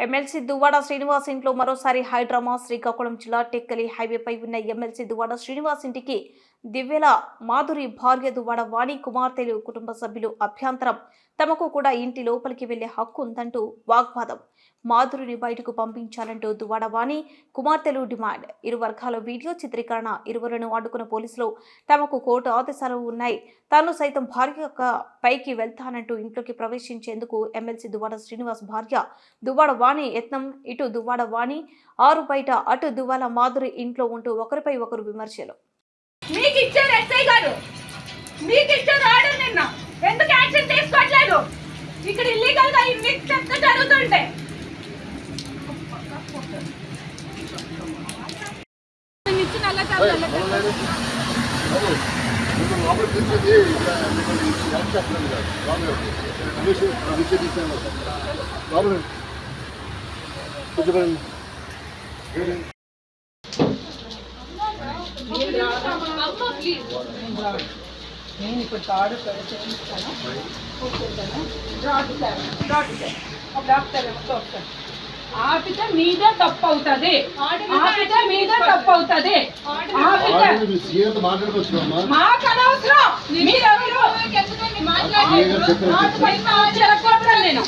MLC Duvvada Srinivas ఇంట్లో మరోసారి high drama. Srikakulam జిల్లా టెక్కలి హైవేపై ఉన్న ఎమ్మెల్సీ దువ్వాడ శ్రీనివాస్ ఇంటికి దివ్యల మాధురి భార్య దువ్వాడ వాణి కుమార్తెలు కుటుంబ సభ్యులు అభ్యంతరం. తమకు కూడా ఇంటి లోపలికి వెళ్లే హక్కు ఉందంటూ వాగ్వాదం. మాధురిని బయటకు పంపించాలంటూ దువ్వాడ వాణి కుమార్తెలు డిమాండ్. ఇరు వర్గాల వీడియో చిత్రీకరణ. ఇరువులను అడ్డుకున్న పోలీసులు తమకు కోర్టు ఆదేశాలు ఉన్నాయి, తాను సైతం భార్య పైకి వెళ్తానంటూ ఇంట్లోకి ప్రవేశించేందుకు ఎమ్మెల్సీ దువ్వాడ శ్రీనివాస్ భార్య దువ్వాడ వాణి యత్నం. ఇటు దువ్వాడ వాణి ఆరు బయట, అటు దువ్వాల మాధురి ఇంట్లో ఉంటూ ఒకరిపై ఒకరు విమర్శలు. మీకు ఇచ్చారు ఎస్ఐ గారు, మీకు ఇచ్చారు ఆర్డర్. నిన్న ఎందుకు యాక్షన్ తీసుకోవట్లేదు? ఇక్కడ ఇల్లీగల్ గా ఇన్ని స్టెప్స్ జరుగుతుంటే నేను ఇప్పుడు తాడు చేయించాను, ఆపితే మీదే తప్పు అవుతుంది, ఆపితే మీదే తప్పు అవుతుంది. మాకు అనవసరం, మీరెవరు నేను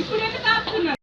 ఇప్పుడు ఎందుకు ఆపుతున్నారు?